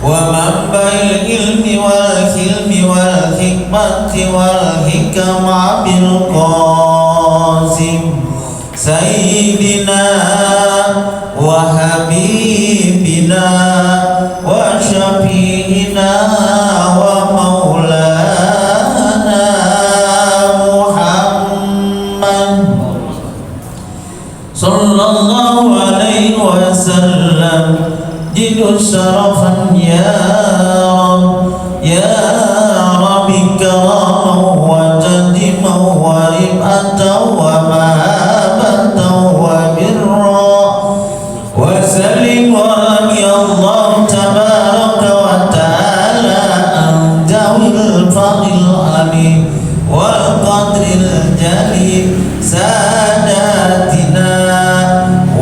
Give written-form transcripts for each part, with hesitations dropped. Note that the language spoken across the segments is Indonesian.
ومنبع العلم والحلم والحكمة والحكمة بالقاسم سيدنا وحبيبنا وشفيعنا ومولانا محمد صلى الله عليه وسلم جد شرفا يا رب كرما وتدما ورفعة ومهابة وبرا وسلم رضي الله تبارك وتعالى عن ذوي الفضل العليم والقدر الجليل ساداتنا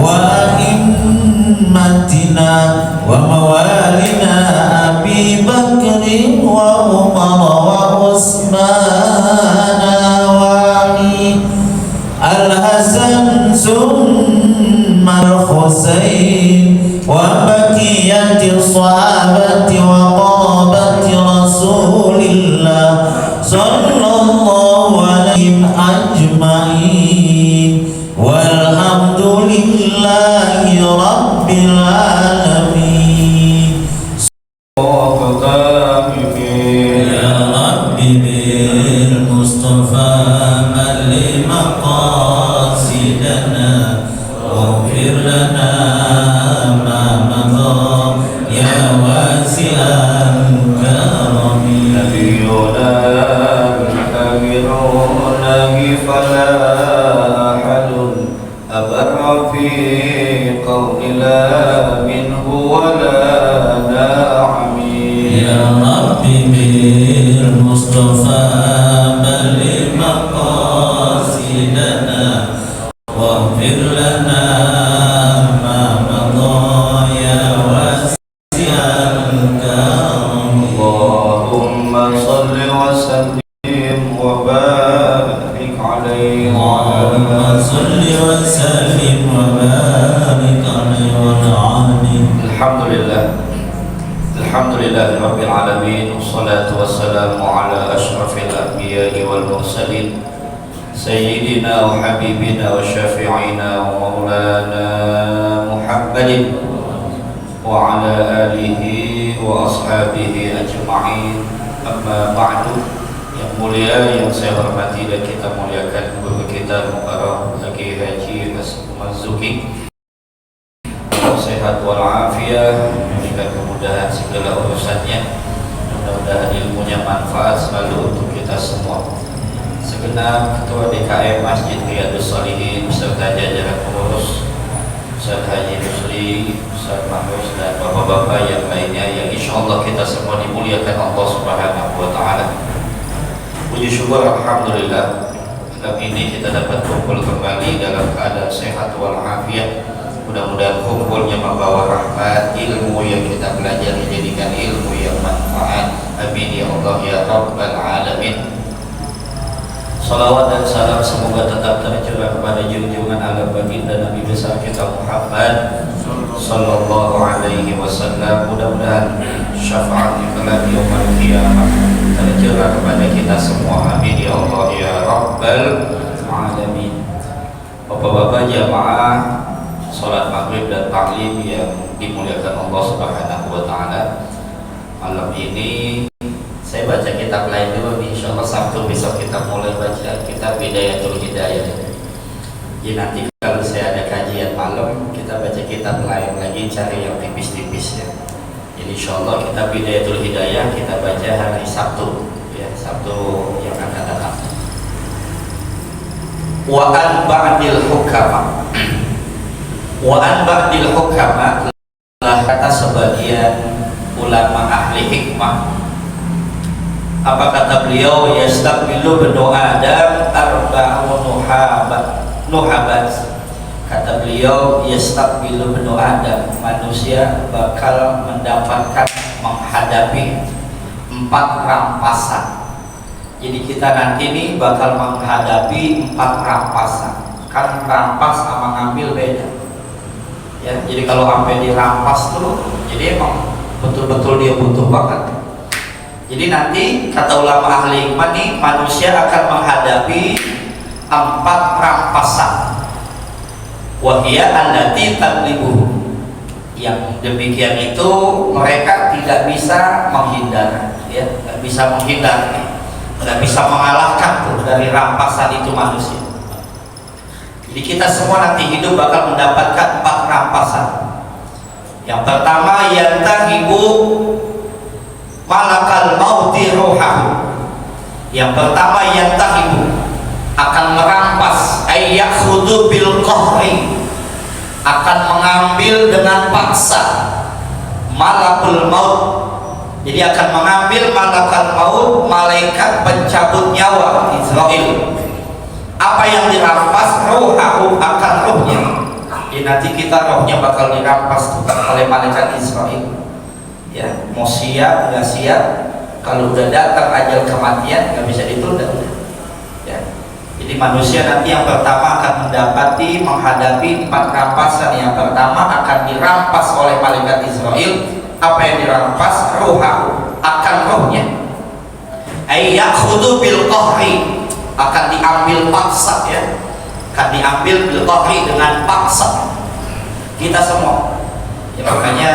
وأئمتنا وموالنا أبي بكر وعمر وعثمان وعلي الحسن ثم الحسين وبقية الصحابة وقرابة رسول الله صلى الله عليهم أجمعين والحمد لله رب العالمين. يا رب بالمصطفى بلغ مقاصدنا واغفر لنا ما مضى يا واسع الكرم. نبينا الكاملون فلا أحد أبر في قول لا منه ولا نعم. يا رب بالمصطفى بلغ مقاصدنا واغفر لنا ما مضى يا واسع الكرم. اللهم صل وسلم وبارك عليه اللهم صل وسلم وبارك عليه وعلى آله. الحمد لله رب العالمين والصلاة والسلام على أشرف الأنبياء والمرسلين سيدنا وحبيبنا وشفيعنا ومولانا محمد وعلى آله وأصحابه أجمعين. أما بعد, yang mulia yang saya hormati dan kita muliakan guru kita Mukarram Zaki Haji Marzuki, sehat walafiat, memberikan kemudahan segala urusannya. Mudah-mudahan ilmunya manfaat selalu untuk kita semua. Segenap Ketua DKM Masjid Riyadus Shalihin beserta jajaran pengurus, Ustaz Haji Rusli, Ustaz Mahrus dan bapak-bapak yang lainnya yang insyaallah kita semua dimuliakan Allah Subhanahu wa taala. Puji syukur alhamdulillah, malam ini kita dapat kumpul kembali dalam keadaan sehat walafiat. Mudah-mudahan kumpulnya membawa rahmat, ilmu yang kita belajar dijadikan ilmu yang manfaat. Amin ya Allah ya Rabbal Alamin. Salawat dan salam semoga tetap tercurah kepada junjungan alam baginda Nabi besar kita Muhammad sallallahu alaihi wasallam. Mudah-mudahan syafaatnya kelak yaumul qiyamah tercurah kepada kita semua. Amin ya Allah ya Rabbal Alamin. Bapak-bapak jamaah salat maghrib dan taklim yang dimuliakan Allah Subhanahu wa taala, malam ini saya baca kitab lain dulu nih. Insya Allah Sabtu besok kita mulai baca kitab Bidayatul Hidayah. Jadi nanti kalau saya ada kajian malam kita baca kitab lain lagi, cari yang tipis-tipis ya. Jadi insya Allah kitab Bidayatul Hidayah kita baca hari Sabtu ya, Sabtu yang akan datang. Wa an ba'dil hukama, wa an ba'dil hukama, lah kata sebagian ulama ahli hikmah. Apa kata beliau? Yastaqbilu benu Adam arba'u nuhabat. Kata beliau, yastaqbilu benu Adam, manusia bakal mendapatkan menghadapi 4 rampasan. Jadi kita nanti nih bakal menghadapi 4 rampasan. Kan rampas sama ngambil beda ya. Jadi kalau sampai dirampas tuh jadi emang betul-betul dia butuh banget. Jadi nanti kata ulama ahli hikmah nih, manusia akan menghadapi 4 rampasan. Wahia allati taglibuh, yang demikian itu mereka tidak bisa menghindar ya, tidak bisa menghindar, tidak bisa mengalahkan tuh dari rampasan itu manusia. Jadi kita semua nanti hidup bakal mendapatkan 4 rampasan. Yang pertama, yantahibu malakal mauti ruhahu. Yang pertama, yantahibu, akan merampas, ayyakhudhu bil qahri, akan mengambil dengan paksa, malakul maut. Jadi akan mengambil malakal maut, malaikat pencabut nyawa Israel. Apa yang dirampas? Ruhahu, akan ruhnya. Jadi nanti kita rohnya bakal dirampas oleh malaikat Israel ya. Mau siap nggak siap, kalau udah datang ajal kematian nggak bisa ditunda ya. Jadi manusia nanti yang pertama akan menghadapi 4 rampasan. Yang pertama akan dirampas oleh malaikat Israel. Apa yang dirampas? Ruhahu, akan rohnya. Ayyakhudhu bil qahri, akan diambil paksa ya, akan diambil bil qahri, dengan paksa. Kita semua ya, makanya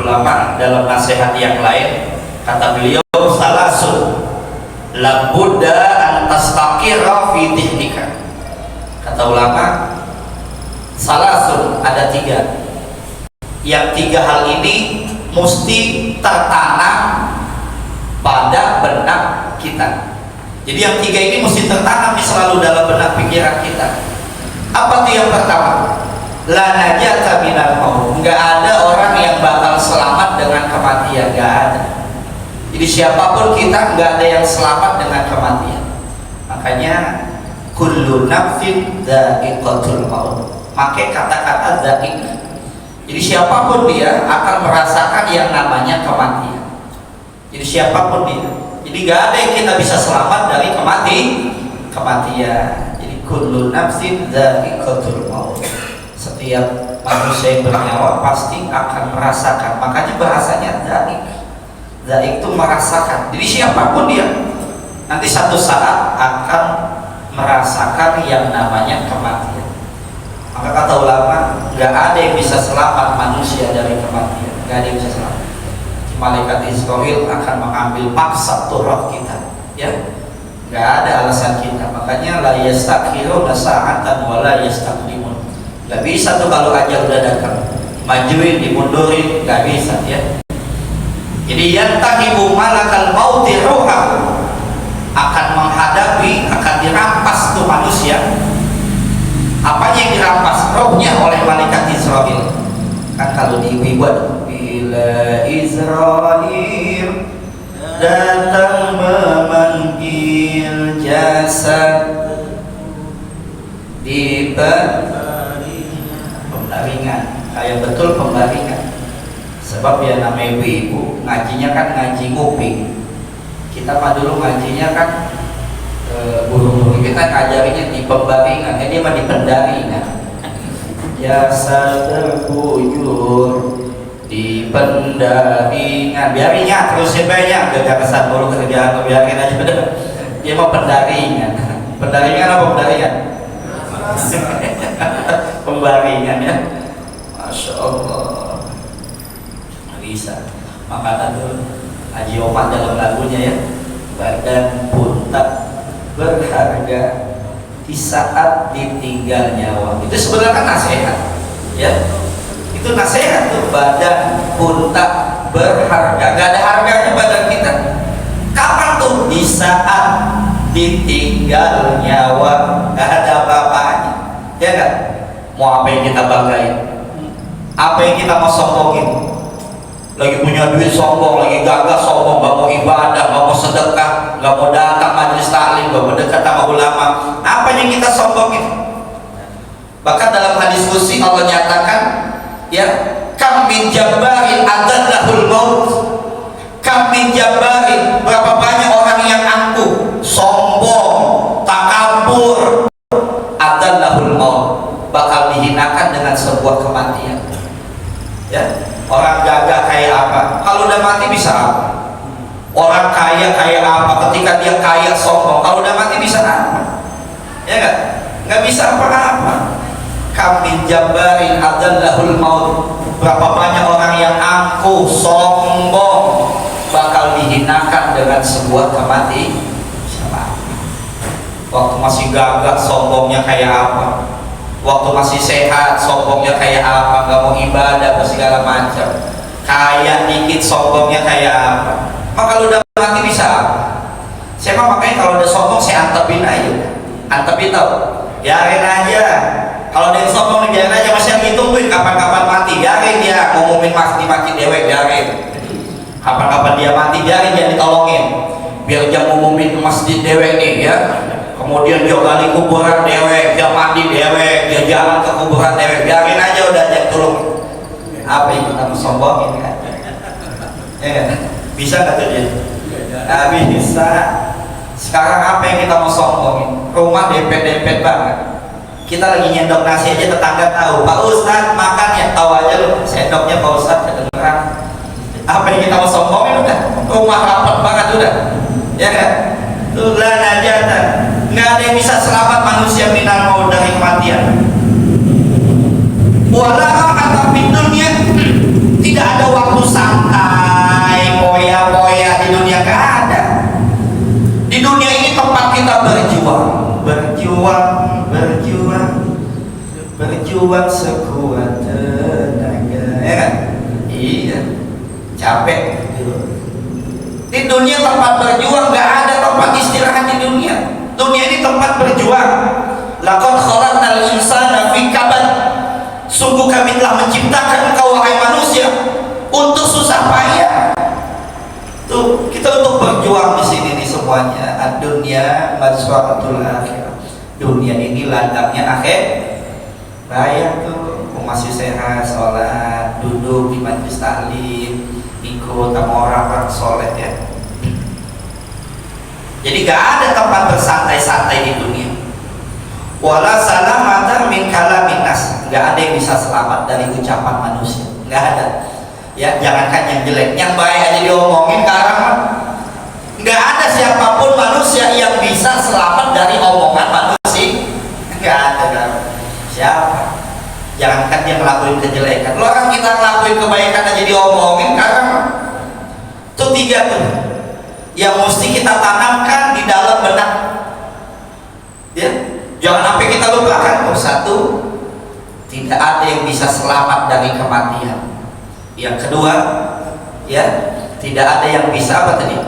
ulama dalam nasihat yang lain kata beliau, salasun la budda an tastaqira fi dhihnika. Kata ulama, salasun, ada 3. Yang 3 hal ini mesti tertanam pada benak kita. Jadi yang 3 ini mesti tertanam selalu dalam benak pikiran kita. Apa tuh yang pertama? La najata minal maut. Enggak ada orang yang bakal selamat dengan kematian, enggak ada. Jadi siapapun kita, enggak ada yang selamat dengan kematian. Makanya kullu nafsin dha'iqatul maut. Pakai kata-kata dha'iq. Jadi siapapun dia akan merasakan yang namanya kematian. Jadi siapapun dia. Jadi enggak ada yang kita bisa selamat dari kematian. Jadi kullu nafsin dha'iqatul maut. Setiap manusia yang bernyawa pasti akan merasakan. Makanya bahasanya dha'iq. Dha'iq itu merasakan. Jadi siapapun dia nanti satu saat akan merasakan yang namanya kematian. Maka kata ulama, nggak ada yang bisa selamat manusia dari kematian. Nggak ada yang bisa selamat. Malaikat Israel akan mengambil paksa tuh roh kita ya. Nggak ada alasan kita. Makanya la yastakhiruna sa'atan wa la yastaqdimun. Gak bisa tuh kalau ajal udah datang, majuin, dimundurin, gak bisa ya. Jadi yantahibu malakal mauti ruhahu, akan menghadapi, akan dirampas tuh manusia. Apanya yang dirampas? Rohnya oleh malaikat Israel. Kan kalau dibuat bila Israel datang memanggil jasad di pembaringan, kayak betul pembaringan. Sebab ya namanya ibu-ibu ngajinya kan ngaji nguping. Kita mah dulu ngajinya kan guru-guru kita ngajarinya di pembaringan, dia mah di pendaringan. Jasa terkujur di pendaringan, biarinnya terus banyak gak kesan mulu kerjaan, biarin aja. Dia mah pendaringan. Pendaringan apa pendaringan? Pembaringan ya. Masya Allah, bisa. Makanya tuh Haji Omar dalam lagunya ya, badan pun tak berharga di saat ditinggal nyawa. Itu sebenarnya kan nasihat ya, itu nasihat tuh. Badan pun tak berharga, gak ada harganya badan kita. Kapan tuh? Di saat ditinggal nyawa, gak ada apa-apanya ya kan. Mau apa yang kita banggain, apa yang kita mau sombongin? Lagi punya duit sombong, lagi gagah sombong, gak mau ibadah, gak mau sedekah, gak mau datang majelis taklim, gak mau dekat sama ulama. Apa yang kita sombongin? Bahkan dalam hadis qudsi Allah nyatakan ya, kam min jabbarin adallahul maut, kam min jabbarin, berapa banyak orang yang angkuh, sombong, takabur, adallahul maut, bakal dihinakan dengan sebuah kematian ya. Orang gagah kayak apa? Kalau udah mati bisa apa? Orang kaya kayak apa? Ketika dia kaya sombong, kalau udah mati bisa apa? Ya nggak? Nggak bisa apa-apa. Kami jabarin adallahul maut. Berapa banyak orang yang angkuh, sombong, bakal dihinakan dengan sebuah kematian. Waktu masih gagah sombongnya kayak apa? Waktu masih sehat sombongnya kayak apa, nggak mau ibadah atau segala macam. Kayak dikit sombongnya kayak apa. Maka kalau udah mati bisa apa? Saya makanya kalau udah sombong saya antepin aja, antepin tau, biarin aja. Kalau dia sombong biarin aja, masih ditungguin kapan-kapan mati, biarin dia ngumumin mati dewek, biarin. Kapan-kapan dia mati, biarin dia ditolongin, biar dia ngumumin masjid dewek nih ya. Kemudian dia gali kuburan dewek, dia mandi dewek, dia jalan ke kuburan dewek, biarin aja udah dia turun. Apa yang kita mau sombongin kan? Ya, bisa nggak tuh dia? Nggak bisa. Sekarang apa yang kita mau sombongin? Rumah dempet-dempet banget. Kita lagi nyendok nasi aja tetangga tahu. Pak Ustadz makan ya, tahu aja lu. Sendoknya Pak Ustadz kedengeran. Apa yang kita mau sombongin udah? Rumah rapat banget udah, ya kan? Tuh lah najatan. Nggak ada yang bisa selamat manusia minal maut dari kematian. Walau kata dunia tidak ada waktu santai, poya-poya di dunia, nggak ada. Di dunia ini tempat kita berjuang sekuat tenaga, ya kan? Iya, capek. Di dunia tempat berjuang, nggak ada tempat istirahat di dunia. Dunia ini tempat berjuang. Laqad khalaqnal insana fi kabad. Sungguh kami telah menciptakan engkau wahai manusia untuk susah payah. Tuh, kita untuk berjuang di sini nih semuanya. Ad-dunya mazra'atul akhirah. Dunia ini ladangnya akhir. Bayang tuh, masih sehat, sholat, duduk di majelis taklim, ikut sama orang-orang soleh ya. Jadi gak ada tempat bersantai-santai di dunia. Wala salamata min kalamin nas. Gak ada yang bisa selamat dari ucapan manusia. Gak ada. Ya, jangankan yang jelek, yang baik aja diomongin sekarang mah. Gak ada siapapun manusia yang bisa selamat dari omongan manusia. Gak ada kan. Siapa? Jangankan dia ngelakuin kejelekan. Lo orang kita ngelakuin kebaikan aja diomongin sekarang mah. Itu tiga tuh yang mesti kita tanamkan di dalam benak ya, jangan sampai kita lupakan. Satu, tidak ada yang bisa selamat dari kematian. Yang kedua ya, tidak ada yang bisa apa tadi,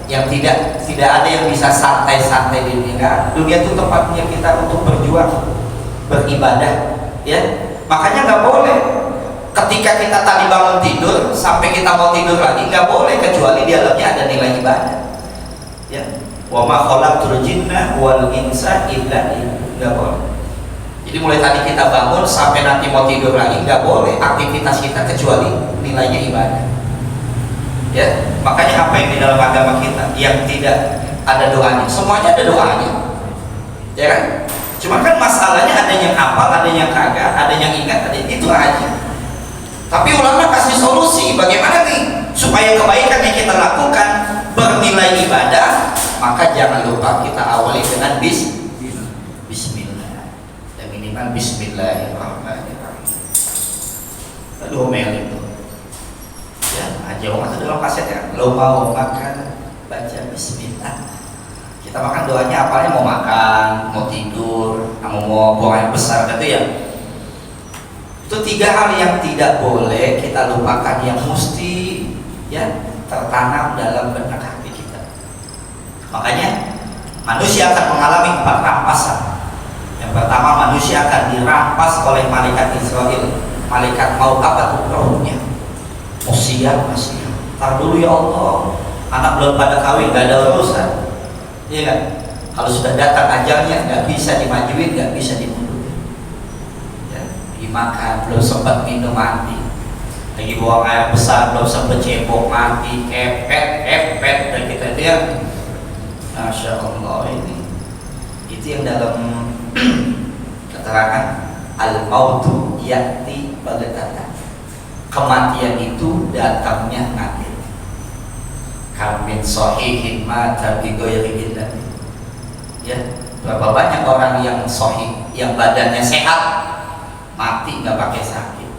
yang tidak ada yang bisa santai-santai di dunia. Dunia itu tempatnya kita untuk berjuang, beribadah ya. Makanya nggak boleh ketika kita tadi bangun tidur sampai kita mau tidur lagi, nggak boleh kecuali di dalamnya ada nilai ibadah ya. Wa ma khalaqtul jinna wal insa illa liya'budun. Nggak boleh. Jadi mulai tadi kita bangun sampai nanti mau tidur lagi, nggak boleh aktivitas kita kecuali nilainya ibadah ya. Makanya apa yang di dalam agama kita yang tidak ada doanya, semuanya ada doanya ya kan. Cuma kan masalahnya ada yang hafal, ada yang kagak, ada yang ingat, ada itu aja. Tapi ulama kasih solusi bagaimana nih supaya kebaikan yang kita lakukan bernilai ibadah. Maka jangan lupa kita awali dengan bismillah. Dan minimal bismillahirrahmanirrahim. Aduh mel itu ya, Jawa itu dalam kaset ya, lo mau makan baca bismillah. Kita makan doanya apalnya, mau makan, mau tidur, mau buang air besar gitu ya. Itu 3 hal yang tidak boleh kita lupakan, yang mesti ya tertanam dalam benak hati kita. Makanya manusia akan mengalami 4 rampasan. Yang pertama, manusia akan dirampas oleh malaikat Israel. Malaikat mau apa tuh rohnya? Mau siap masih. Tar dulu ya Allah, anak belum pada kawin, gak ada urusan. Iya kan? Kalau sudah datang ajalnya, nggak bisa dimajuin, nggak bisa dimundurin. Ya, dimakan, belum sempat minum mati. Lagi buang air besar, belum sempat cebok mati, kepet, dan kita lihat, Masya Allah ini. Itu yang dalam keterangan al-mautu ya'ti baghtatan. Kematian itu datangnya ngagit. Kamin sohihin mata bigoyri illah. Ya, berapa banyak orang yang sohih, yang badannya sehat, mati nggak pakai sakit.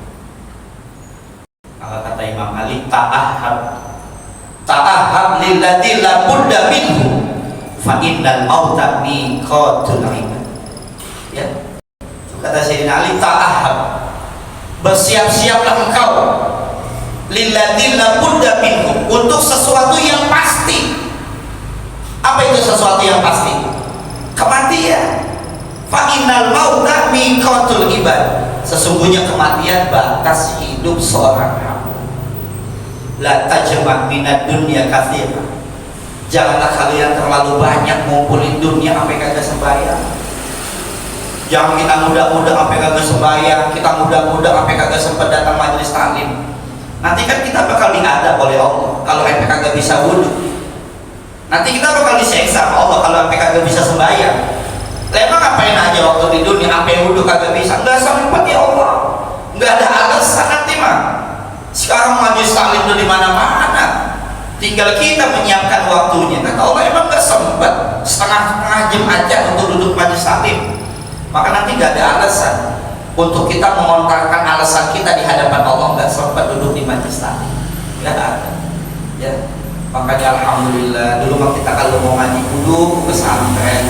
Maka kata Imam Ali, ta'ahhab lilladzi la budda minhu fa innal mauta miqatul ibad. Ya, kata Sayyidina Ali, ta'ahhab, bersiap-siaplah engkau lilladzi la budda minhu, untuk sesuatu yang pasti. Apa itu sesuatu yang pasti? Kematian. Fa innal mauta miqatul ibad, sesungguhnya kematian batas hidup seorang hamba. La tajma' minad dunya katsira, janganlah kalian terlalu banyak ngumpulin dunia sampai kagak sembahyang. Jangan kita muda-muda sampai kagak sembahyang, kita muda-muda sampai kagak sempat datang majelis taklim. Nanti kan kita bakal diadab oleh Allah kalau sampai kagak bisa wudu. Nanti kita bakal diseksa Allah kalau sampai kagak bisa sembahyang. Emang ngapain aja waktu di dunia sampai wudu kagak bisa? Nggak sempat ya Allah. Nggak ada alasan nanti mah. Sekarang majelis taklim itu di mana-mana. Tinggal kita menyiapkan waktunya. Kata Allah, emang nggak sempat setengah jam aja untuk duduk majelis taklim. Maka nanti nggak ada alasan untuk kita mengontarkan alasan kita di hadapan Allah nggak sempat duduk di majelis taklim. Nggak ada. Ya. Makanya alhamdulillah dulu mah kita kalau mau ngaji duduk ke pesantren,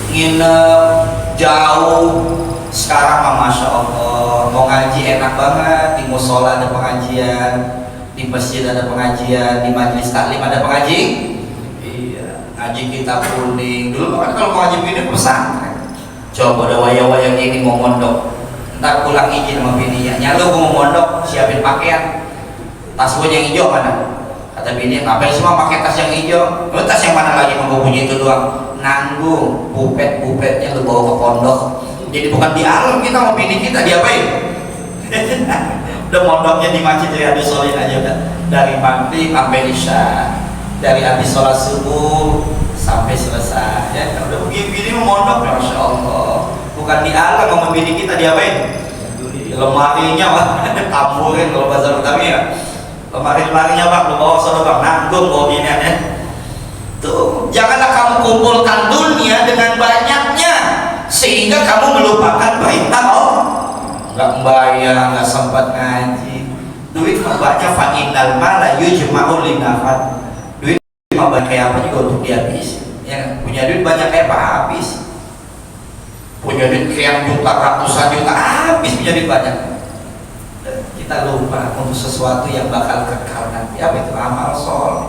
nginep jauh. Sekarang mah Masya Allah mau ngaji enak banget, di musola ada pengajian, di masjid ada pengajian, di majelis taklim ada pengaji. Iya, ngaji kitab kuning. Dulu kan kalau mau ngaji begini pesantren. Coba ada waya-waya gini mau mondok, ntar pulang izin sama bininya, nyalo gue mau mondok, siapin pakaian, tas gue yang hijau mana? Kata bini, ngapain semua pakai tas yang hijau? Lu tas yang mana lagi? Mau punya itu doang, nanggung, bupetnya lu bawa ke pondok. Jadi bukan di alam kita mau bini kita, diapain? Udah mondoknya di Masjid Riyadhus Shalihin aja udah, dari maghrib sampai isya, dari habis sholat subuh sampai selesai. Ya, udah begini mau mondok, Masya Allah. Bukan di alam mau bini kita, diapain? Lemarinya Pak, taburin kalau bahasa Betawi ya. Lemarinya Pak, lu bawa sana Pak, nanggung bawa biniannya. Tuh, janganlah kamu kumpulkan dunia dengan banyaknya sehingga kamu melupakan perintah Allah. Nggak membayar, nggak sempat ngaji. Duit mah banyak, fa innal mala yujma'u linafat. Duit mah banyak kayak apa juga untuk dihabis. Ya, punya duit banyak kayak apa habis. Punya duit kayak juta, ratusan juta habis, punya duit banyak. Kita lupa untuk sesuatu yang bakal kekal nanti. Apa itu? Amal soleh.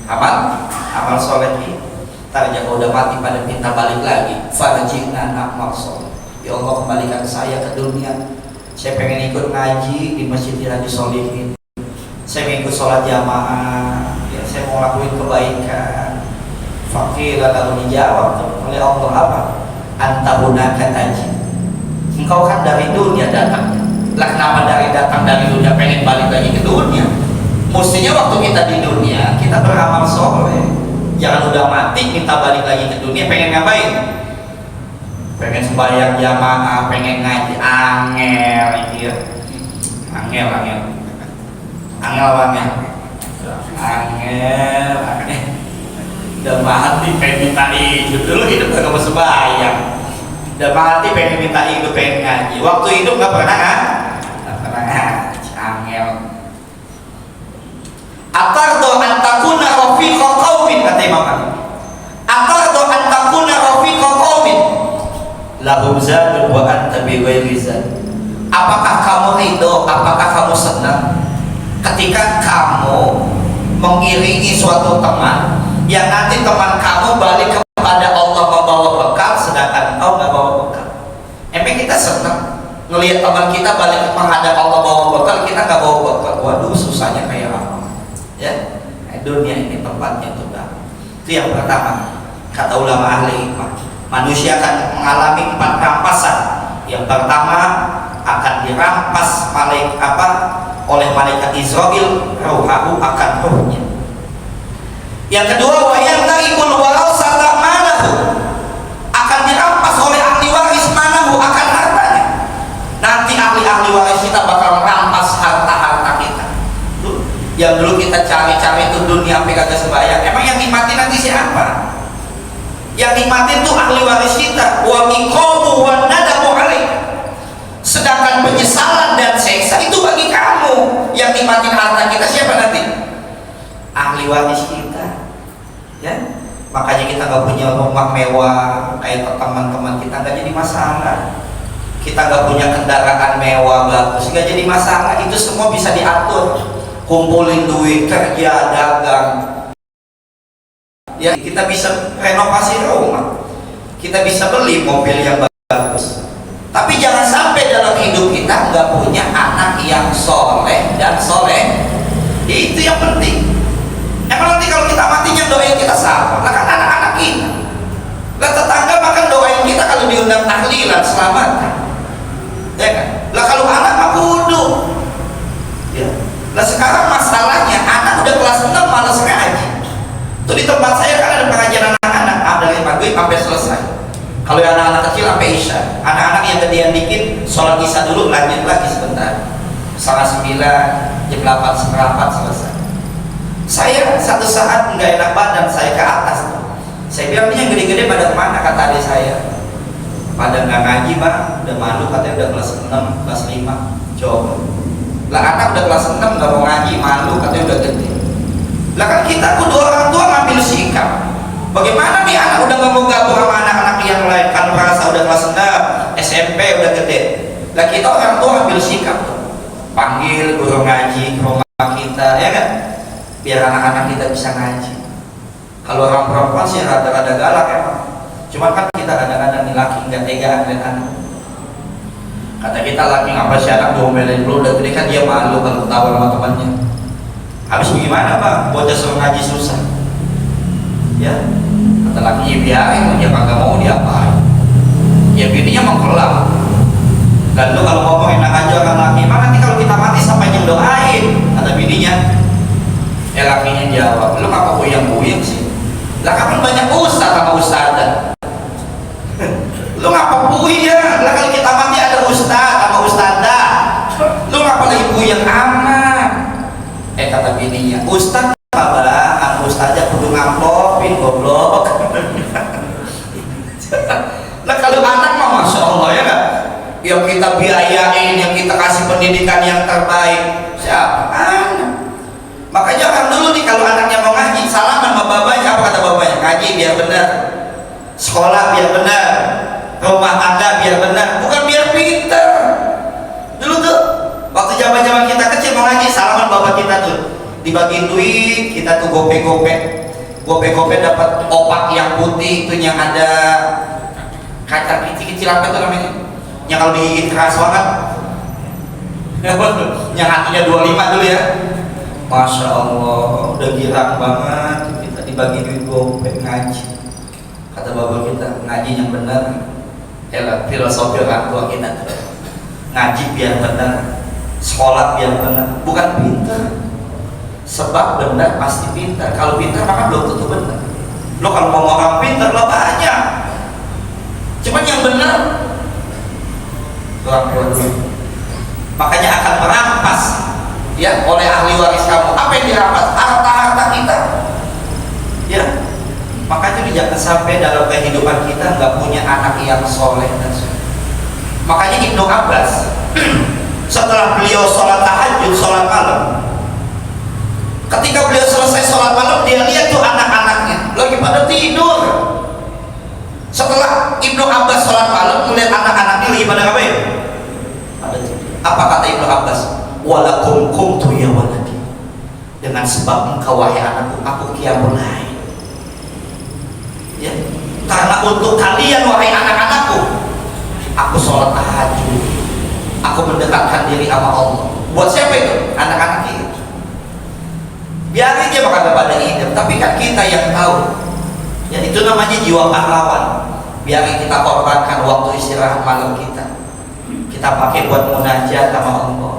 Amal soleh ini tarja udah mati pada minta balik lagi. Farjina amal soleh. Ya Allah, kembalikan saya ke dunia. Saya pengen ikut ngaji di Masjid Riyadhus Shalihin. Saya pengen ikut sholat jamaah. Ya, saya mau lakuin kebaikan. Fakir lalu dijawab oleh Allah apa? Antahunaka taji. Engkau kan dari dunia datangnya. Lah kenapa datang dari dunia pengen balik lagi ke dunia? Mestinya waktu kita di dunia kita beramal soleh. Jangan udah mati minta balik lagi ke dunia pengen ngapain? Pengen sembahyang jamaah, pengen ngaji, angel gitu ya. Angel udah mati pengen minta hidup. Dulu hidup gak mau sembahyang, udah mati pengen minta hidup, pengen ngaji. Waktu hidup gak pernah ngaji, angel. Atardo antakuna rafiqa qaumin, kata Imam Ali. Atardo antakuna rafiqa qaumin lahum zadun wa anta bi ghairi zad. Apakah kamu ridho, apakah kamu senang ketika kamu mengiringi suatu teman yang nanti teman kamu balik kepada Allah membawa bekal sedangkan engkau nggak bawa bekal? Emang kita senang ngelihat teman kita balik menghadap Allah bawa bekal, kita nggak bawa bekal? Waduh, susahnya kayak apa? Ya, dunia ini tempatnya untuk dapat. Itu yang pertama. Kata ulama ahli hikmah, manusia akan mengalami 4 rampasan. Yang pertama, akan dirampas oleh malaikat Israel, ruhahu, akan ruhnya. Yang kedua, wa yantarikul warasata manahu, akan dirampas oleh ahli waris manahu, akan hartanya. Nanti ahli waris kita bakal merampas harta-harta kita. Yang dulu kita cari-cari itu dunia sampai kagak sembahyang. Emang yang nikmatin nanti siapa? Yang nikmatin tuh ahli waris kita. Wa miqamu wa nadamu alaih. Sedangkan penyesalan dan seksa itu bagi kamu. Yang nikmatin harta kita siapa nanti? Ahli waris kita. Ya, makanya kita nggak punya rumah mewah kayak teman-teman kita, nggak jadi masalah. Kita nggak punya kendaraan mewah bagus, nggak jadi masalah. Itu semua bisa diatur. Kumpulin duit, kerja, dagang. Ya, kita bisa renovasi rumah, kita bisa beli mobil yang bagus. Tapi jangan sampai dalam hidup kita nggak punya anak yang soleh dan soleh. Itu yang penting. Emang nanti kalau kita matinya doain kita sama, lah kan anak-anak kita. Lah tetangga makan doain kita kalau diundang tahlilan selamatkan. Ya kan? Lah kalau anak mah kudu. Ya. Lah sekarang masalahnya anak udah kelas 6 malas ngaji. Tuh di tempat saya kan ada pengajian anak-anak, dari maghrib sampai selesai. Kalau anak-anak kecil sampai isya. Anak-anak yang gedean dikit sholat isya dulu, lanjut lagi sebentar. 8:30, jam 8:04 selesai. Saya satu saat nggak enak badan, saya ke atas. Saya bilang, ini yang gede-gede pada kemana? Kata adik saya, pada nggak ngaji bang, udah malu, katanya udah kelas 6, kelas 5. Coba lah, anak udah kelas 6 nggak mau ngaji, malu, katanya udah gede. Lah kan kita kudu orang tua ngambil sikap. Bagaimana nih anak udah nggak mau gabung sama anak-anak yang lain, kan merasa udah kelas 6, SMP udah gede. Lah kita orang tua ambil sikap tuh, panggil guru ngaji ke rumah kita, ya kan, biar anak-anak kita bisa ngaji. Kalau orang perempuan sih rada-rada galak emang, cuma kan kita kadang-kadang nih laki nggak tegaan lihat anak. Kata kita laki ngapa sih anak diomelin dulu, udah gede kan dia malu kalau ketawa sama temannya. Habis bagaimana bang, bocah suruh ngaji susah. Ya, kata laki biarin, dia kagak mau diapain. Ya bininya mengkelak. Dan lu kalau ngomong enak aja orang laki, emang nanti kalau kita mati sampai yang doain, kata bininya. Lakinya jawab, lu ngapa buyang-buyang sih? Lah kapan banyak ustaz sama ustazah. Lu ngapa buyang? Lah kalau kita mati ada ustaz sama ustazah. Lu ngapa lagi buyang amat? Kata bininya, ustaz apa sama ustazah kudu ngamplopin goblok. Nah kalau anak mah masya Allah ya kan, yang kita biayain, yang kita kasih pendidikan yang terbaik, siapa? Anak. Makanya orang dulu nih kalau anaknya mau ngaji, salaman sama bapaknya, apa kata bapaknya? Ngaji biar benar, sekolah biar benar, rumah tangga biar benar, bukan biar pinter. Dulu tuh waktu zaman-zaman kita kecil mau ngaji, salaman bapak kita tuh dibagiin duit, kita tuh gope-gope dapat opak yang putih itu yang ada kaca kecil-kecil, apa tuh namanya? Yang kalau digigit keras banget. Yang hatinya 25 dulu ya. Masya Allah, udah girang banget kita dibagi duit gope ngaji. Kata bapak kita, ngaji yang benar. Filosofi orang tua kita tuh, ngaji biar benar, sekolah biar benar, bukan pintar. Sebab benar pasti pintar. Kalau pintar maka belum tentu benar. Lo kalau mau orang pintar lo banyak, cuman yang benar orang tua dulu. Makanya akan merampas ya oleh ahli waris kamu. Apa yang dirampas? Harta-harta kita. Ya, makanya jangan sampai dalam kehidupan kita nggak punya anak yang soleh dan soleh. Makanya Ibnu Abbas setelah beliau sholat tahajud, sholat malam, Ketika beliau selesai sholat malam, dia lihat tuh anak-anaknya lagi pada tidur. Setelah Ibnu Abbas sholat malam, melihat anak-anaknya lagi pada ngapain? Pada tidur. Apa kata Ibnu Abbas? Walakum kumtu ya waladi. Dengan sebab engkau wahai anakku, aku qiyamul lail. Ya, karena untuk kalian wahai anak-anakku, aku sholat tahajud. Aku mendekatkan diri sama Allah. Buat siapa itu? Anak-anak itu. Biarin dia bakal pada hidup, tapi kan kita yang tahu. Ya, itu namanya jiwa pahlawan. Biarin kita korbankan waktu istirahat malam kita. Kita pakai buat munajat sama Allah.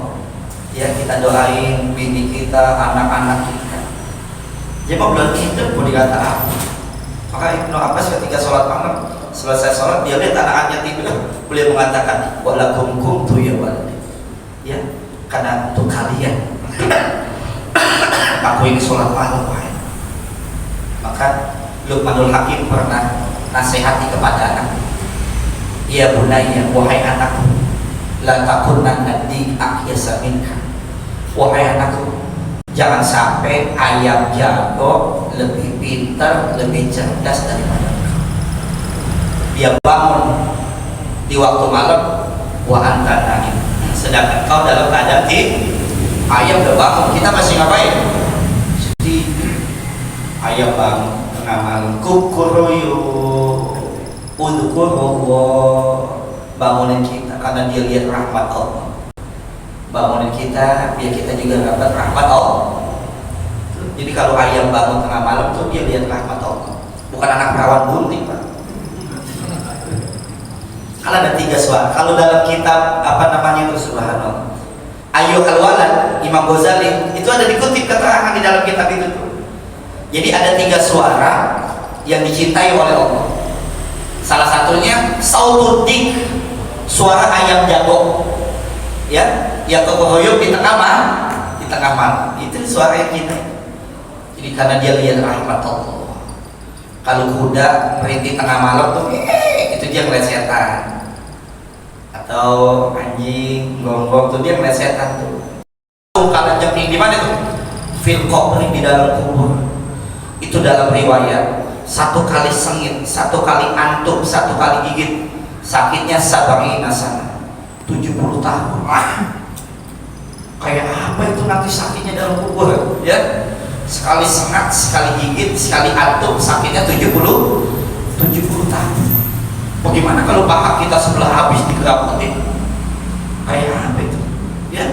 Ya, kita doain bini kita, anak-anak kita. Dia mau belum hidup, mau dikata apa? Maka Ibnu Abbas ketika sholat malam, selesai sholat dia lihat anak-anaknya tidur, beliau mengatakan walakum kumtu ya waladi. Ya, karena untuk kalian aku ini sholat malam, wahai. Maka Luqmanul Hakim pernah nasihati kepada anak, ya bunayya, wahai anakku, la takunanna di akyasa minka. Wahai anakku, jangan sampai ayam jago lebih pintar, lebih cerdas daripada engkau. Dia bangun di waktu malam, wa anta naim, sedangkan kau dalam keadaan tidur. Ayam udah bangun, kita masih ngapain? Sedih. Ayam bangun tengah malam, kukuruyu udhkurullah, bangunin kita karena dia lihat rahmat Allah. Bangunin kita biar kita juga dapat rahmat Allah. Jadi kalau ayam bangun tengah malam tuh dia lihat rahmat Allah, bukan anak perawan bunting, Pak. Kalau ada 3 suara, kalau dalam kitab apa namanya itu, subhanallah, Ayyuhal Walad, Imam Ghazali itu ada dikutip keterangan di dalam kitab itu tuh. Jadi ada 3 suara yang dicintai oleh Allah. Salah satunya sautudik, suara ayam jago, ya, yang kekoyok di tengah malam, itu suara yang kita. Jadi karena dia lihat rahmat Allah. Kalau kuda merintih tengah malam tuh, itu dia ngeliat setan. Atau anjing gonggong tuh dia ngeliat setan tuh. Kalau jeping di mana tuh? Fil qabri, di dalam kubur. Itu dalam riwayat 1 kali sengit, 1 kali antuk, 1 kali gigit, sakitnya sabarina sana 70 tahun. Kayak apa itu nanti sakitnya dalam kubur, ya? Sekali sengat, sekali gigit, sekali antuk, sakitnya 70 tahun. Bagaimana kalau paha kita sebelah habis digerapotin? Kayak apa itu? Ya.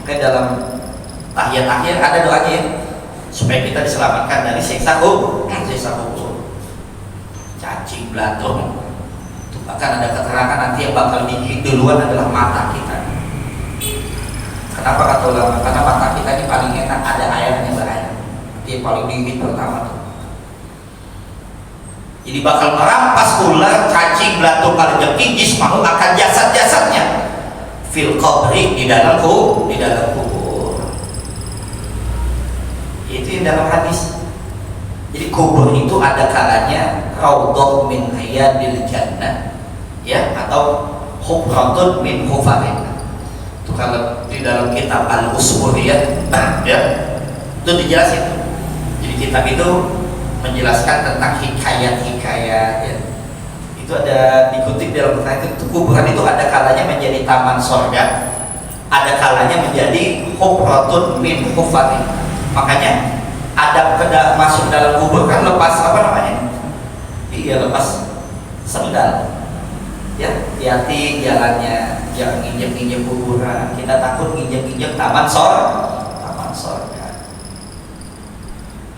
Oke, dalam tahiyat akhir ada doanya ya, supaya kita diselamatkan dari siksa kubur. Cacing belatung. Bahkan ada keterangan nanti yang bakal digigit duluan adalah mata kita. Kenapa kata ulama? Karena mata kita ini paling enak, ada airnya berair. Dia paling digigit pertama tuh. Jadi bakal merampas ular, cacing, belatung, kalajengking, jismahu akan jasad-jasadnya fil qabri, di dalam kubur. Itu yang dalam hadis. Jadi kubur itu ada kalanya raudhah min riyadil jannah, ya, atau hufratun min hufarin. Itu kalau di dalam kitab Al-Usul ya, itu dijelasin. Jadi kitab itu menjelaskan tentang hikayat-hikayat, ya. Itu ada dikutip dalam kitab itu, kuburan itu ada kalanya menjadi taman sorga, ada kalanya menjadi hufratun min hufarin. Makanya adab masuk dalam kubur kan lepas apa namanya? Iya, lepas sendal. Ya, hati-hati jalannya, jangan injek-injek kuburan. Kita takut injek-injek taman sorga.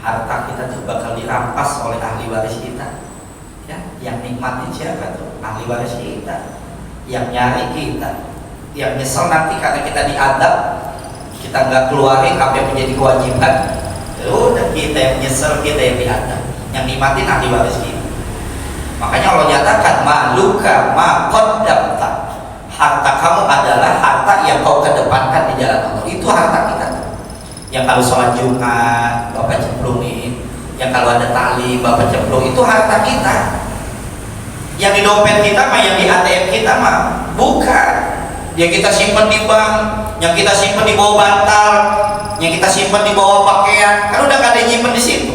Harta kita tuh bakal dirampas oleh ahli waris kita. Ya, yang nikmatin siapa tuh? Ahli waris kita. Yang nyari kita, yang nyesel nanti karena kita diadab, kita nggak keluarin apa yang menjadi kewajiban. Udah kita yang nyesel, kita yang diadab. Yang nikmatin ahli waris kita. Makanya Allah nyatakan maluka ma qaddamta. Harta kamu adalah harta yang kau kedepankan di jalan Allah. Itu harta kita. Yang kalau sholat Jumat Bapak cemplungin, yang kalau ada tali Bapak cemplung, itu harta kita. Yang di dompet kita mah, yang di ATM kita mah bukan. Yang kita simpan di bank, yang kita simpan di bawah bantal, yang kita simpan di bawah pakaian, kan udah gak ada yang nyimpen di situ,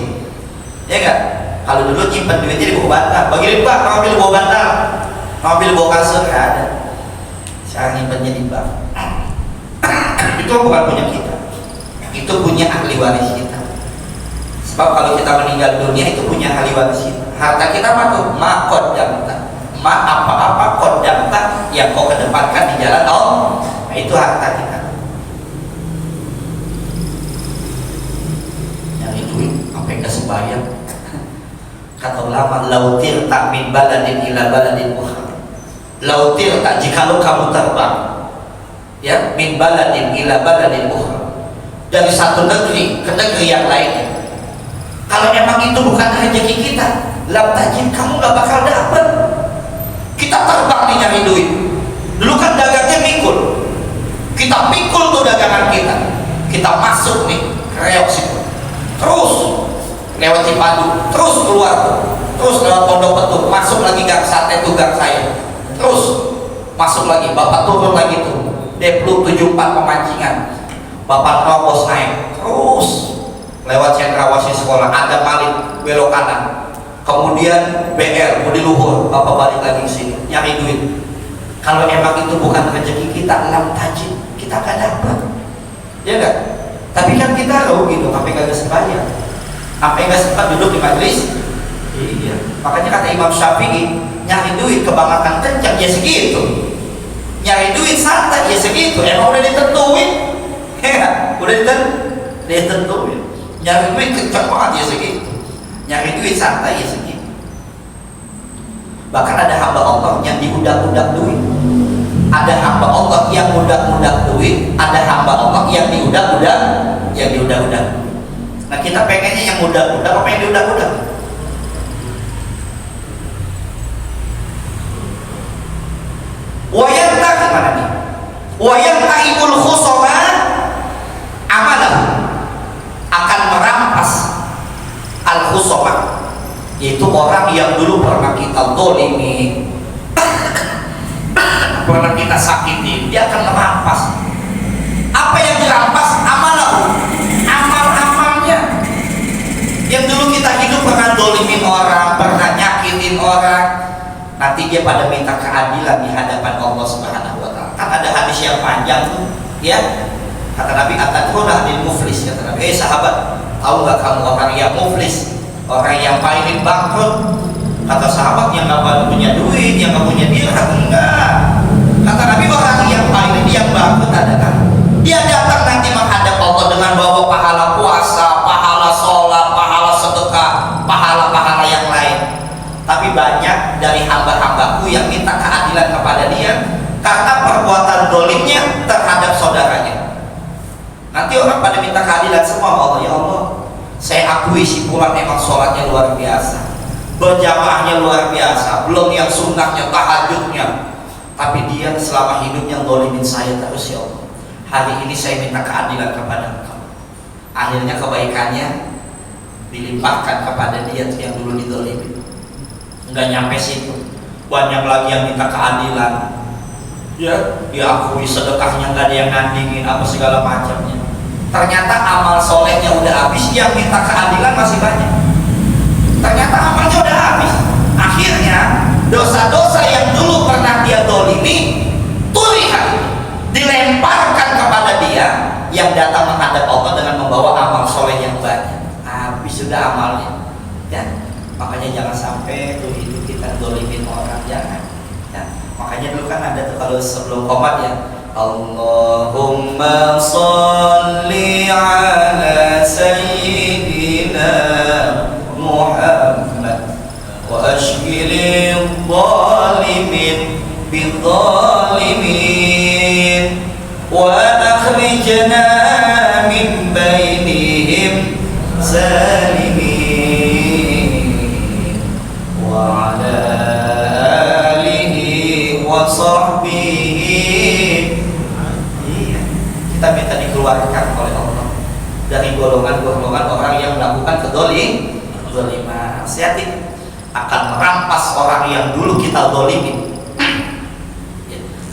ya enggak? Kalau dulu nyimpen duitnya di bawah bantal, bagi riba, ngambil bawah bantal, ngambil bawah kasur, nggak ada. Sekarang nyimpennya di bank. Itu bukan punya kita, itu punya ahli waris kita. Sebab kalau kita meninggal dunia itu punya ahli waris kita. Harta kita ma qaddamta, ma apa-apa qaddamta yang kau kedepankan di jalan Allah, nah, itu harta kita. Nyari duit sampai nggak sembahyang. Kata ulama, lautir tak min baladin ila baladin ukhra. Lautir tak, jikalau kamu terbang, ya, min baladin ila baladin ukhra, dari satu negeri ke negeri yang lainnya. Kalau emang itu bukan rezeki kita, lam tajid, kamu gak bakal dapat. Kita terbang nih nyari duit. Dulu kan dagangnya mikul, kita pikul tuh dagangan kita, kita masuk nih ke reok situ, terus lewat Cipadu, terus keluar tuh, terus lewat Pondok Petung, masuk lagi gang sate tuh gang saya, terus masuk lagi, bapak turun lagi tuh Deplu 74 pemancingan, bapak terobos naik, terus lewat Cendrawasih sekolah, ada Malik belok kanan, kemudian BR Budi Luhur, bapak balik lagi ke sini nyari duit. Kalau emang itu bukan rezeki kita, lam tajid, kita gak dapat, ya enggak? Tapi kan kita rugi tuh, sampai gak sembahyang, sampai gak sempat duduk di majelis. Iya. Makanya kata Imam Syafi'i, nyari duit kebanyakan kencang ya segitu, nyari duit santai ya segitu. Emang udah ditentuin, ya, udah ditentuin. Nyari duit kencang banget ya segitu, nyari duit santai ya segitu. Bahkan ada hamba Allah yang diudak-udak duit, ada hamba Allah yang udak-udak duit, ada hamba Allah yang diudak-udak, Nah kita pengennya yang udak-udak apa yang diudak-udak? Wayantah gimana nih? Wayantahibul khusoma amalah, akan merampas al khusoma, yaitu orang yang dulu pernah kita dolimi, pernah kita sakiti, dia akan merampas. Apa yang dirampas? Amalah, amal-amalnya. Yang dulu kita hidup pernah dolimin orang, pernah nyakitin orang, nanti dia pada minta keadilan di hadapan Allah Subhanahu wa Ta'ala. Kan ada hadis yang panjang tuh, ya. Kata Nabi, "Atadruna bil muflis?" Kata Nabi, sahabat, tahu nggak kamu orang yang muflis, orang yang paling bangkrut? Kata sahabat, yang nggak punya duit, yang nggak punya dirham. Enggak. Kata Nabi, orang yang paling yang bangkrut adalah dia datang nanti menghadap Allah dengan bawa pahala puasa, pahala sholat, pahala sedekah, pahala-pahala yang lain. Tapi banyak dari hamba-hambaku yang minta keadilan kepada dia karena perbuatan dolimnya terhadap saudaranya. Nanti orang pada minta keadilan semua, Allah, ya Allah, saya akui si Fulan memang sholatnya luar biasa, berjamaahnya luar biasa, belum yang sunnahnya, tahajudnya, tapi dia selama hidupnya dolimin saya terus, ya Allah. Hari ini saya minta keadilan kepada Engkau. Akhirnya kebaikannya dilimpahkan kepada dia yang dulu didolimin. Enggak nyampe situ, banyak lagi yang minta keadilan, ya diakui sedekahnya nggak ada yang nandingin apa segala macamnya. Ternyata amal solehnya udah habis, yang minta keadilan masih banyak. Ternyata amalnya udah habis. Akhirnya dosa-dosa yang dulu pernah dia dolimi tulihat, dilemparkan kepada dia yang datang menghadap Allah dengan membawa amal soleh yang banyak. Habis sudah amalnya, ya. Makanya jangan sampai tuh itu kita dolimin orang, jangan. Ya. Makanya dulu kan ada tuh kalau sebelum qomat ya, Allahumma sholli ala sayyidina Muhammad wa ashghilil zalimin bidzalimin wa akhrijna min bainihim salimin wa ala alihi wa sahbihi. Kita minta dikeluarkan oleh Allah dari golongan-golongan orang yang melakukan kedoliman. Hati-hati, akan merampas orang yang dulu kita dolimin.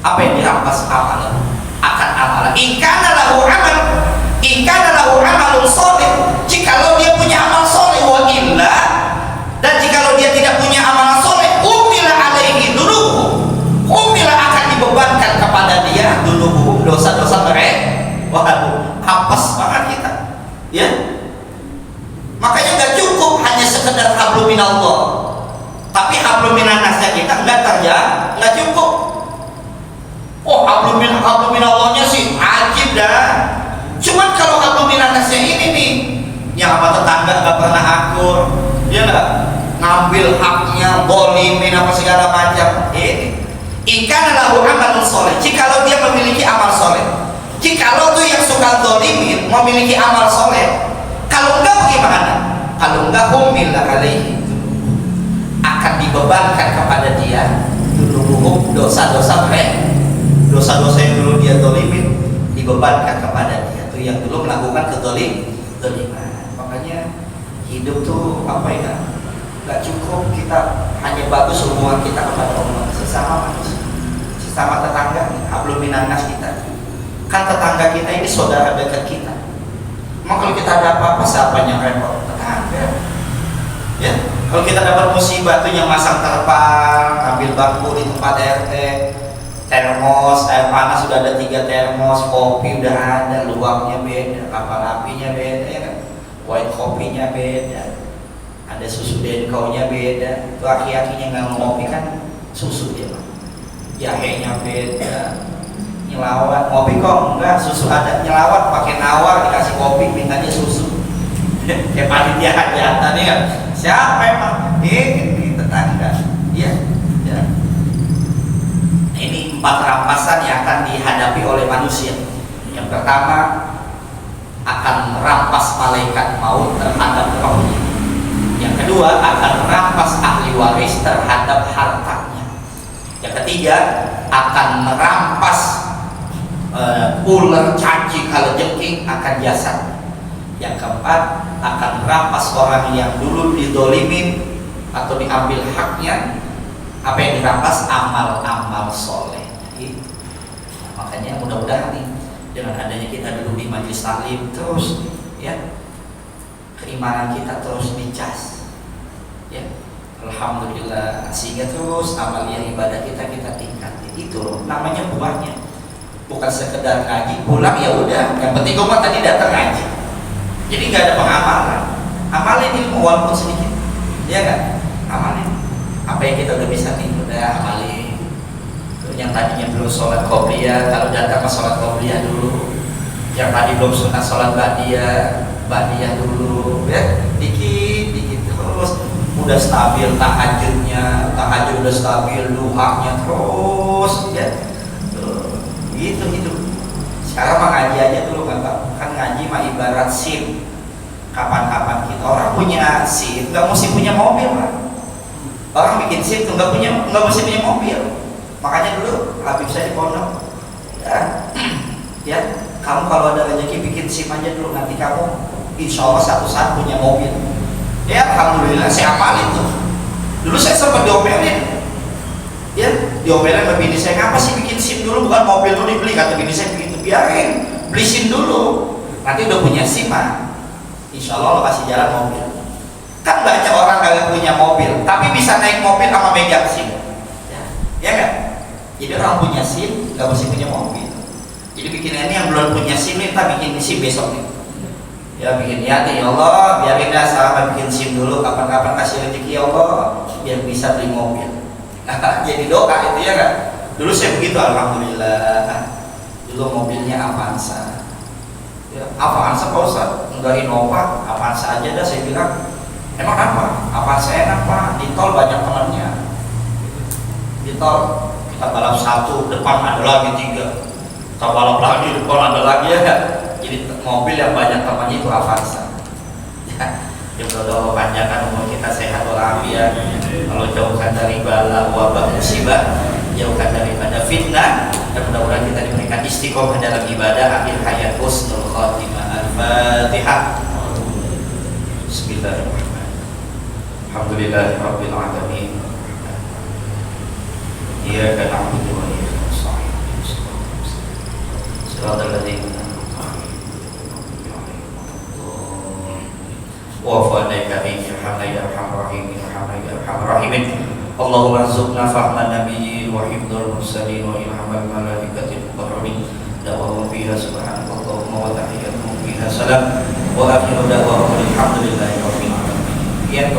Apa yang dirampas? Amalan. Akan amalan. Ikana lahu amal, Ingkana lahu amalun sholih, jikalau dia punya amal soleh, wa illa, dan jikalau dia tidak punya amal soleh, umila alaihi dunubuhum, umila akan dibebankan kepada dia dunubuhum, dosa-dosa mereka. Waduh, apes banget kita, ya. Makanya nggak cukup hanya sekedar hablum minallah, tapi hablum minannasnya kita nggak cukup. Oh, hablum minallahnya sih ajib dah. Cuman kalau hablum minannasnya ini nih, yang apa tetangga nggak pernah akur, dia nggak ngambil haknya, dolimin apa segala macam. Ini ikan lahu amalun soleh, jikalau dia memiliki amal soleh. Jikalau tuh yang suka dolimin memiliki amal soleh, kalau enggak bagaimana? Kalau enggak, humila alaihi, akan dibebankan kepada dia dulu dosa-dosa mereka, dosa-dosa yang dulu dia dolimin dibebankan kepada dia tuh yang dulu melakukan kedoliman. Makanya hidup tuh apa ya? Gak cukup kita hanya bagus hubungan kita kepada Allah, sesama manusia, sesama tetangga, hablum minannas kita. Kan tetangga kita ini saudara dekat kita. Maka kalau kita ada apa-apa, siapa yang repot? Tetangga. Ya, kalau kita dapat musibah tuh yang masang terpal, ambil bangku di tempat RT, termos, air panas sudah ada 3 termos, kopi udah ada, luangnya beda, kapal apinya beda, ya kan? White kopinya beda, ada susu denkaunya beda. Itu aki-akinya nggak ngopi kan susu dia, jahenya beda. Nyelawat, ngopi kok enggak, susu ada, nyelawat pakai nawar, dikasih kopi mintanya susu. Kayak panitia hajatan nih kan, siapa emang? Ini tetangga, iya. Ya. Ini 4 rampasan yang akan dihadapi oleh manusia. Yang pertama, akan merampas malaikat maut terhadap rohnya. Yang kedua, akan merampas ahli waris terhadap hartanya. Yang ketiga, akan merampas ular, cacing, kalajengking akan jasad. Yang keempat, akan merampas orang yang dulu didolimin atau diambil haknya. Apa yang dirampas? Amal-amal soleh. Makanya mudah-mudahan nih, dengan adanya kita dulu di majelis taklim terus, ya, keimanan kita terus dicas, ya, alhamdulillah, sehingga terus amalia ibadah kita tingkatin. Itu namanya buahnya. Bukan sekedar ngaji pulang ya udah, yang penting gue tadi datang ngaji, jadi nggak ada pengamalan. Amalin ilmu walaupun sedikit, ya kan? Amalin apa yang kita udah bisa nih, udah amalin. Terus yang tadinya belum sholat qobliyah, kalau datang ke sholat qobliyah dulu. Yang tadi belum sunat sholat ba'diyah dulu, ya, dikit terus udah stabil tahajudnya, tahajud udah stabil, duhanya terus, ya. Gitu. Sekarang mah ngaji aja dulu kan ngaji mah ibarat SIM. Kapan-kapan kita orang punya SIM, nggak mesti punya mobil lah. Orang bikin SIM tuh nggak mesti punya mobil. Makanya dulu Habib saya di pondok, ya, kamu kalau ada rezeki bikin SIM aja dulu, nanti kamu insya Allah satu saat punya mobil. Ya alhamdulillah saya apalin tuh. Dulu saya sempat diomelin. Ya, diomelin sama bini saya, ngapa sih bikin SIM dulu, bukan mobil tuh dibeli, kata bini saya begitu. Biarin, beli SIM dulu, nanti udah punya SIM mah insya Allah lo kasih jalan mobil. Kan banyak orang gak punya mobil tapi bisa naik mobil sama megang SIM, ya kan? Jadi orang punya SIM gak mesti punya mobil. Jadi bikin ini yang belum punya SIM nih, kita bikin SIM besok nih, ya, bikin niat ya Allah, biarin dah sahabat bikin SIM dulu, kapan-kapan kasih rezeki ya Allah biar bisa beli mobil. Jadi doa itu, ya kan? Dulu saya begitu, alhamdulillah. Dulu mobilnya Avanza, ya, Avanza Pak Ustaz, enggak Innova, Avanza aja dah. Saya bilang, emang apa? Avanza enak Pak, di tol banyak temannya. Di tol kita balap 1, depan ada lagi 3, kita balap lagi, depan ada lagi, ya. Jadi mobil yang banyak temannya itu Avanza. Ya, berdoa panjangkan umur kita, sehat walafiat. Kalau jauhkan dari bala, wabah, musibah, jauhkan daripada fitnah, dan mudah-mudahan kita diberikan istiqomah dalam ibadah, akhir hayat, husnul khatimah. Al-Fatihah. Bismillahirrahmanirrahim. Alhamdulillahirabbil alamin. Iyyaka na'budu wa iyyaka nasta'in. Shiratal ladzina an'amta 'alaihim وعفو عنا يا كريم ارحمنا يا ارحم الراحمين ارحمنا يا ارحم الراحمين اللهم ارزقنا فهم النبيين وحفظ المرسلين والهام الملائكة المقربين دعواهم فيها سبحانك اللهم وتحياتهم فيها سلام وآخر دعواهم الحمد لله رب العالمين. Sekian